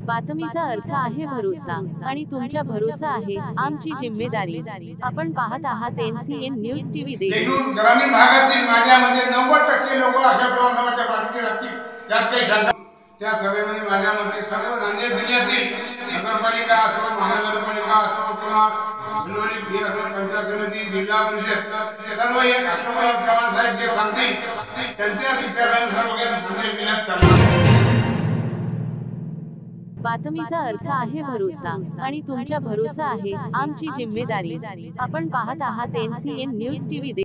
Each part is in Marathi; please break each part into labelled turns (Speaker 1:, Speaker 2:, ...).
Speaker 1: बातमीचा अर्थ आहे भरोसा आणि तुमच्या भरोसा आहे आमची जिम्मेदारी। आपण पाहत आहात NCN न्यूज टीव्ही।
Speaker 2: देगलूर ग्रामीण भागातील माझ्यामध्ये 90% लोक अशा प्रमाणाच्या पाठीशी राहतील यात काही शंका। त्या सभेमध्ये माझ्या मते सर्व नांदेड जिल्ह्यातील नगरपालिका असो, महानगरपालिका असो किंवा पंचायत समिती, जिल्हा परिषद सर्व एक अशोकराव चव्हाण साहेब जे सांगतील त्यांच्या विचाराने सर्व नांदेड जिल्ह्यात चालणार।
Speaker 1: बातमीचा अर्थ आहे भरोसा आणि तुमच्या भरोसा आहे आमची जिम्मेदारी। आपण पाहत आहात NCN न्यूज टीव्ही।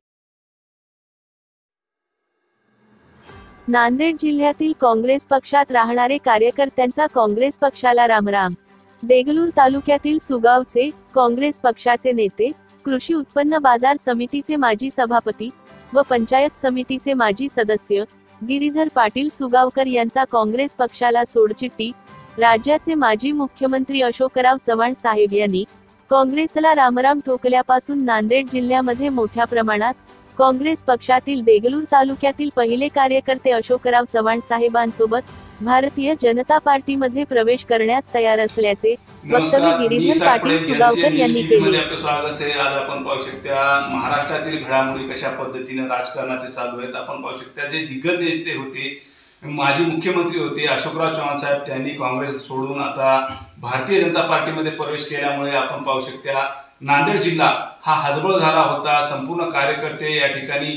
Speaker 1: नांदेड जिल्ह्यातील काँग्रेस पक्षात राहणारे कार्यकर्त्यांचा काँग्रेस पक्षाला रामराम। देगलूर तालुक्यातील सुगावचे काँग्रेस पक्षाचे नेते, कृषी उत्पन्न बाजार समितीचे माजी सभापती व पंचायत समितीचे माजी सदस्य गिरीधर पाटील सुगावकर यांचा काँग्रेस पक्षाला सोडचिठ्ठी। राज्याचे माजी मुख्यमंत्री अशोकराव चव्हाण साहेब यांनी काँग्रेसला रामराम ठोकल्यापासून नांदेड जिल्ह्यामध्ये मोठ्या प्रमाणात काँग्रेस पक्षातील देगलूर तालुक्यातील पहिले कार्यकर्ते अशोकराव चव्हाण साहेबांसोबत भारतीय जनता पार्टीमध्ये प्रवेश करण्यास तयार असल्याचे वक्तव्य गिरीधर पाटील सुगावकर यांनी केले।
Speaker 3: आपले स्वागत आहे। आज आपण पाहू शकता महाराष्ट्रातील घडामोडी कशा पद्धतीने राजकारणाचे चालू आहेत। आपण पाहू शकता जे दिग्गज नेते होते, माजी मुख्यमंत्री होते अशोकराव चव्हाण साहेब, त्यांनी काँग्रेस सोडून आता भारतीय जनता पार्टीमध्ये प्रवेश केल्यामुळे आपण पाहू शकता नांदेड जिल्हा हा हतबल झाला होता। संपूर्ण कार्यकर्ते या ठिकाणी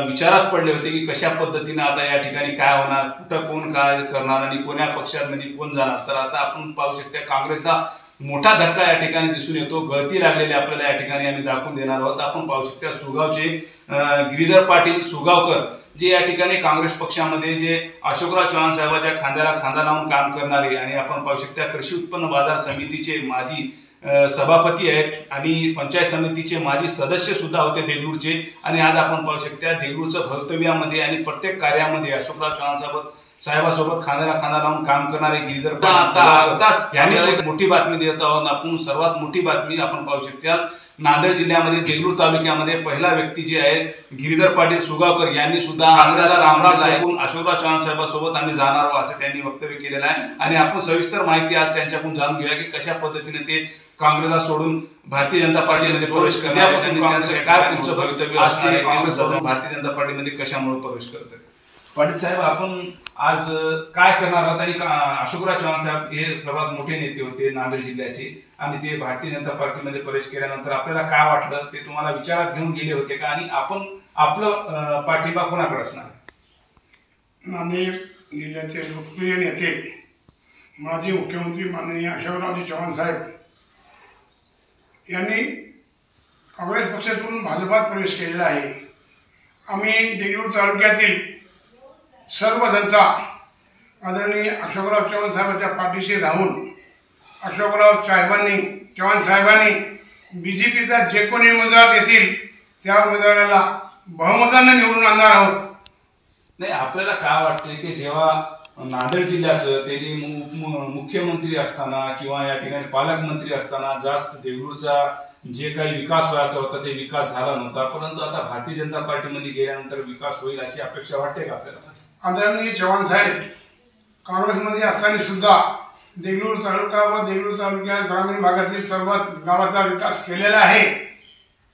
Speaker 3: विचारात पडले होते की कशा पद्धतीने आता या ठिकाणी काय होणार, कुठं कोण काय करणार आणि कोण्या पक्षांमध्ये कोण जाणार। तर आता आपण पाहू शकता काँग्रेसला मोठा धक्का या ठिकाणी दिसून येतो, गळती लागलेली आपल्याला या ठिकाणी आम्ही दाखवून देणार आहोत। आपण पाहू शकता सुगावचे गिरीधर पाटील सुगावकर जे या ठिकाणी काँग्रेस पक्षामध्ये जे अशोकराव चव्हाण साहेबांच्या खांद्याला खांदा लावून काम करणारे आणि आपण पाहू शकता कृषी उत्पन्न बाजार समितीचे माजी सभापती आहेत आणि पंचायत समितीचे माजी सदस्य सुद्धा होते देगलूरचे। आणि आज आपण पाहू शकता देगलूरचं भवितव्यामध्ये आणि प्रत्येक कार्यामध्ये अशोकराव चव्हाण साहेबांसोबत खांद्याला खांदा लावून काम करणारे गिरीधर पाटील यांनी मोठी बातमी देत आहोत। आपण सर्वात मोठी बातमी आपण पाहू शकता नांदेड जिल्ह्यामध्ये देगलूर तालुक्यामध्ये पहिला व्यक्ती जे आहे गिरीधर पाटील सुगावकर यांनी सुद्धा काँग्रेसला रामराम ऐकून अशोकराव चव्हाण साहेबांसोबत आम्ही जाणार आहोत असे त्यांनी वक्तव्य केलेलं आहे। आणि आपण सविस्तर माहिती आज त्यांच्याकडून जाणून घेऊया की कशा पद्धतीने ते काँग्रेसला सोडून भारतीय जनता पार्टीमध्ये प्रवेश करणार, काय पुढचं भवितव्य असणार आहे, काँग्रेस सोडून भारतीय जनता पार्टीमध्ये कशामुळे प्रवेश करतात। पाटील साहेब, आपण आज काय करणार आहात आणि अशोकराव चव्हाण साहेब हे सर्वात मोठे नेते होते नांदेड जिल्ह्याचे आणि ते भारतीय जनता पार्टीमध्ये प्रवेश केल्यानंतर आपल्याला काय वाटलं, ते तुम्हाला विचारात घेऊन गेले होते का आणि आपण आपलं पाठिंबा कोणाकडे असणार?
Speaker 2: नांदेड जिल्ह्याचे लोकप्रिय नेते माजी मुख्यमंत्री माननीय अशोकरावजी चव्हाण साहेब यांनी काँग्रेस पक्षातून भाजपात प्रवेश केलेला आहे। आम्ही देगलूर तालुक्यातील सर्व जनता आदरणीय अशोकराव चव्हाण साहेबांच्या पाठीशी राहून अशोकराव चव्हाण साहेबांनी BJPचा जे कोणी उमेदवार येतील त्या उमेदवाराला बहुमताने निवडून आणणार आहोत।
Speaker 3: नाही, आपल्याला काय वाटते की जेव्हा नांदेड जिल्ह्याचं ते मुख्यमंत्री असताना किंवा या ठिकाणी पालकमंत्री असताना जास्त देगलूरचा जे काही विकास व्हायचा होता ते विकास झाला नव्हता, परंतु आता भारतीय जनता पार्टीमध्ये गेल्यानंतर विकास होईल अशी अपेक्षा वाटते का आपल्याला?
Speaker 2: आदरणीय चव्हाण साहेब काँग्रेसमध्ये असताना सुद्धा देगलूर तालुका व देगलूर तालुक्यात ग्रामीण भागातील सर्वच गावाचा विकास केलेला आहे।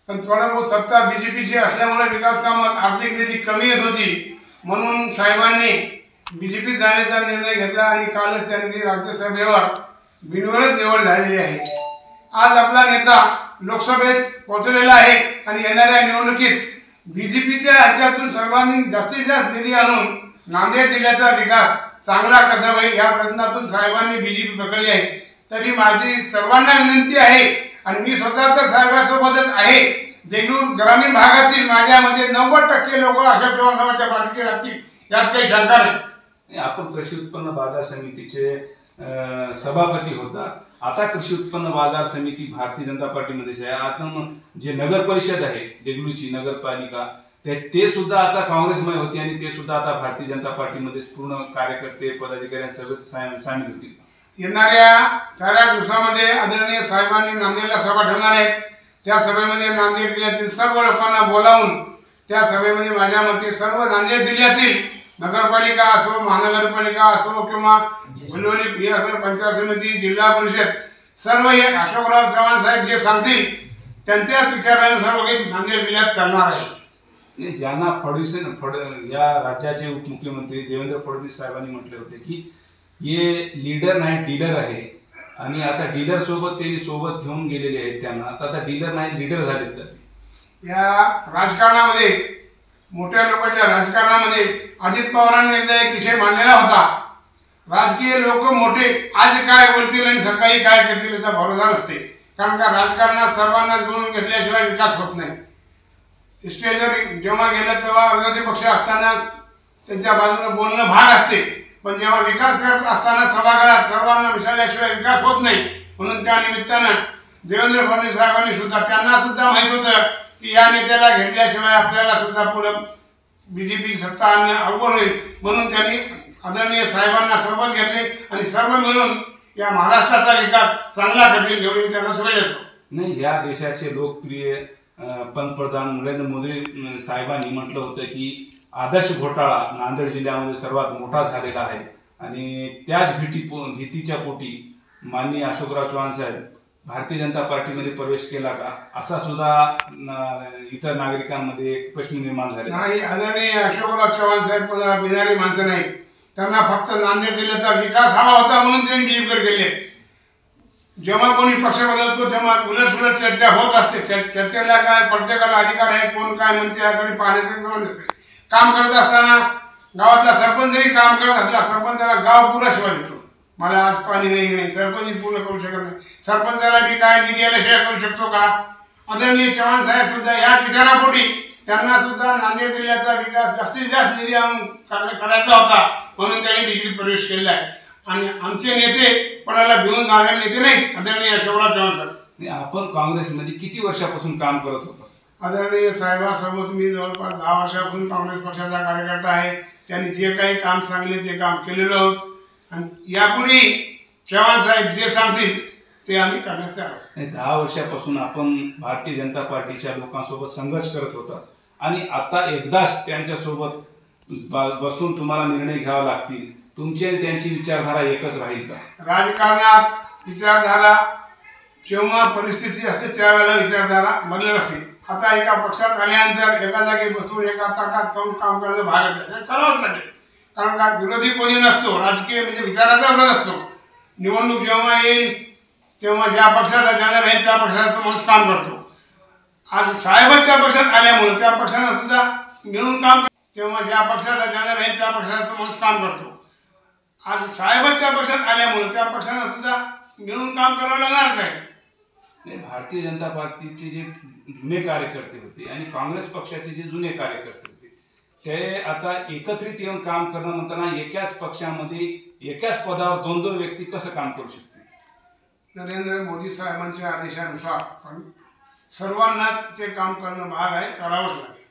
Speaker 2: पण थोडा बहुत सत्ता BJPची असल्यामुळे विकास कामात आर्थिक निधी कमी येत होती, म्हणून साहेबांनी BJP जाण्याचा निर्णय घेतला आणि कालच त्यांनी राज्यसभेवर बिनविरोध निवड झालेली आहे। आज आपला नेता लोकसभेत पोहोचलेला आहे आणि येणाऱ्या निवडणुकीत BJPच्या ह्याच्यातून सर्वांनी जास्तीत जास्त निधी आणून नांदेड जिल्ह्याचा विकास चांगला कसा होईल या प्रयत्नातून साहेबांनी BJP पकडली आहे। तरी माझी सर्वांना विनंती आहे आणि मी स्वतःच साहेबांसोबतच आहे, देगलूर ग्रामीण भागातील माझ्यामध्ये 90% लोक अशोक चव्हाण साहेबांच्या पाठीशी राहतील यात काही शंका नाही।
Speaker 3: आपण कृषी उत्पन्न बाजार समितीचे सभापती होता, आता कृषी उत्पन्न बाजार समिती भारतीय जनता पार्टीमध्ये आहे। आता जे नगर परिषद आहे देगलूरची नगरपालिका ते सुद्धा आता काँग्रेसमय होती आणि ते सुद्धा आता भारतीय जनता पार्टीमध्ये पूर्ण कार्यकर्ते पदाधिकाऱ्यांसोबत सामील होतील।
Speaker 2: येणाऱ्या 4 दिवसामध्ये आदरणीय साहेबांनी नांदेडला सभा ठेवणार आहेत। त्या सभेमध्ये नांदेड जिल्ह्यातील सर्व लोकांना बोलावून त्या सभेमध्ये माझ्या मते सर्व नांदेड जिल्ह्यातील नगरपालिका असो, महानगरपालिका असो किंवा भुलवली हे असो, पंचायत समिती, जिल्हा परिषद, सर्व हे अशोकराव चव्हाण साहेब जे सांगतील त्यांच्याच विचाराने सर्व काही नांदेड जिल्ह्यात चालणार आहे.
Speaker 3: ज्यांना फडणवीस या राज्याचे उपमुख्यमंत्री देवेंद्र फडणवीस साहेबांनी म्हटले होते की हे लीडर नाही डीलर आहे, आणि आता डीलर सोबत त्यांनी सोबत घेऊन गेलेले आहेत त्यांना, आता डीलर नाही लीडर झालेत का?
Speaker 2: या राजकारणामध्ये, मोठ्या लोकांच्या राजकारणामध्ये अजित पवारांनी एकदा एक विषय मांडलेला होता, राजकीय लोक मोठे आज काय बोलतील आणि सकाळी काय करतील याचा भरोसा नसते. कारण का राजकारणात सर्वांना जुळून घेतल्याशिवाय विकास होत नाही. स्टेजवर जेव्हा गेलं तेव्हा विरोधी पक्ष असताना त्यांच्या बाजूने बोलणं भाग असते, पण जेव्हा विकास करत असताना सभागृहात सर्वांना मिसळल्याशिवाय विकास होत नाही. म्हणून त्या निमित्तानं देवेंद्र फडणवीस साहेबांनी सुद्धा, त्यांना सुद्धा माहित होतं की या नेत्याला घेतल्याशिवाय आपल्याला सुद्धा पुढे बीजेपी सत्ता आणणं अवघड होईल. म्हणून त्यांनी आदरणीय साहेबांना सोबत घेतले आणि सर्व मिळून या महाराष्ट्राचा विकास चांगला करतील एवढी मी त्यांना शुभेच्छा देतो.
Speaker 3: नाही, या देशाचे लोकप्रिय पंतप्रधान नरेंद्र मोदी साहेबांनी म्हटलं होतं की आदर्श घोटाळा नांदेड जिल्ह्यामध्ये सर्वात मोठा झालेला आहे, आणि त्याच भीतीच्या पोटी माननीय अशोकराव चव्हाण साहेब भारतीय जनता पार्टीमध्ये प्रवेश केला का, असा सुद्धा इतर नागरिकांमध्ये एक प्रश्न निर्माण झाला.
Speaker 2: नाही, आदरणीय अशोकराव चव्हाण साहेब कोणाला बिनारी माणसं नाही. त्यांना फक्त नांदेड जिल्ह्याचा विकास हवा होता म्हणून त्यांनी बीजेपीकडे गेले. जेव्हा कोणी पक्ष बदलतो तेव्हा उलटसुलट चर्चा होत असते. चर्चेला काय प्रत्येकाला अधिकार आहे, कोण काय म्हणते याकडे पाहण्याचं गमन नसते. काम करत असताना गावातला सरपंच जरी काम करत असला, सरपंचाला गाव पुरा शिवाय देतो, मला आज पाणी नाही, सरपंच पूर्ण करू शकत नाही. सरपंचाला मी काय निधी आल्याशिवाय करू शकतो का? आदरणीय चव्हाण साहेब सुद्धा याच विचारापोटी त्यांना सुद्धा नांदेड जिल्ह्याचा विकास जास्तीत जास्त निधी करायचा होता म्हणून त्यांनी बीजेपीत प्रवेश केलेला आहे. आणि आमचे नेते कोणाला भिवून जाणारे नेते नाही आदरणीय अशोकराव चव्हाण साहेब.
Speaker 3: आपण काँग्रेसमध्ये किती वर्षापासून काम करत होतो?
Speaker 2: आदरणीय साहेबांसोबत मी जवळपास 10 वर्षापासून काँग्रेस पक्षाचा कार्यकर्ता आहे. त्यांनी जे काही काम सांगले ते काम केलेलं आहोत, आणि यापुढे चव्हाण साहेब जे सांगतील ते आम्ही करण्यास तयार आहोत.
Speaker 3: 10 वर्षापासून आपण भारतीय जनता पार्टीच्या लोकांसोबत संघर्ष करत होता, आणि आता एकदाच त्यांच्यासोबत बसून तुम्हाला निर्णय घ्यावा लागतील. तुमची आणि त्यांची विचारधारा एकच राहील का?
Speaker 2: राजकारणात विचारधारा जेव्हा परिस्थिती असते त्यावेळेला विचारधारा बदलत असते. आता एका पक्षात आल्यानंतर एका जागी बसून एका ताटात खाऊन काम करणं भाग असेल, करावंच लागेल. कारण का विरोधी कोणी नसतो, राजकीय म्हणजे विचाराचा विरोध असतो. निवडणूक जेव्हा येईल तेव्हा ज्या पक्षाचा जाणार आहे त्या पक्षाचा माणूस काम करतो. आज साहेबच त्या पक्षात आल्यामुळे त्या पक्षानं सुद्धा मिळून काम, तेव्हा ज्या पक्षाचा जाणार आहे त्या पक्षाचा माणूस काम करतो. आज साहेबच त्या पक्षात आल्यामुळे त्या पक्षानं सुद्धा मिळून काम करावं लागणारच आहे.
Speaker 3: भारतीय जनता पार्टीचे जे जुने कार्यकर्ते होते आणि काँग्रेस पक्षाचे जे जुने कार्यकर्ते होते ते आता एकत्रित येऊन काम करणं म्हणताना एकाच पक्षामध्ये एकाच पदावर 2-2 व्यक्ती कसं काम करू शकते?
Speaker 2: नरेंद्र मोदी साहेबांच्या आदेशानुसार पण सर्वांनाच ते काम करणं भाग आहे, करावंच लागेल.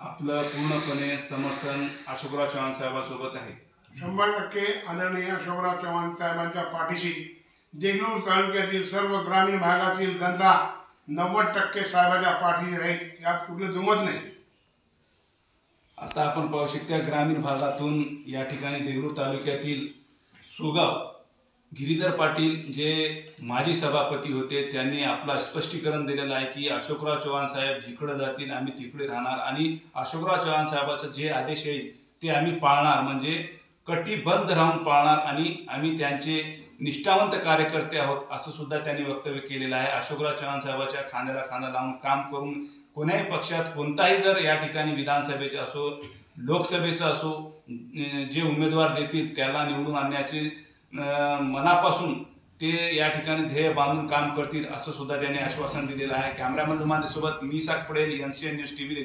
Speaker 3: आपलं पूर्णपणे समर्थन अशोकराव चव्हाण साहेबांसोबत आहे.
Speaker 2: 100% आदरणीय अशोकराव चव्हाण साहेबांच्या पाठीशी देगलूर तालुक्यातील सर्व ग्रामीण भागातील जनता 90% साहेबांच्या पाठीशी राहील, यात कुठलं दुमत नाही.
Speaker 3: आता आपण पाहू शकता ग्रामीण भागातून या ठिकाणी देगलूर तालुक्यातील सुगाव गिरीधर पाटील जे माजी सभापती होते त्यांनी आपला स्पष्टीकरण दिलेलं आहे की अशोकराव चव्हाण साहेब जिकडे जातील आम्ही तिकडे राहणार, आणि अशोकराव चव्हाण साहेबाचा जे आदेश येईल ते आम्ही पाळणार, म्हणजे कटिबद्ध राहून पाळणार, आणि आम्ही त्यांचे निष्ठावंत कार्यकर्ते आहोत असं सुद्धा त्यांनी वक्तव्य केलेलं आहे. अशोकराव चव्हाण साहेबाच्या खांद्याला खांदा लावून काम करून कोण्याही पक्षात कोणताही जर या ठिकाणी विधानसभेचे असो लोकसभेचं असो जे उमेदवार देतील त्याला निवडून आणण्याचे मनापासून ते या ठिकाणी ध्येय बांधून काम करतील असं सुद्धा त्यांनी आश्वासन दिलेलं आहे. कॅमेरामन रुमांदेसोबत मी साक पडेल, NCN न्यूज TV.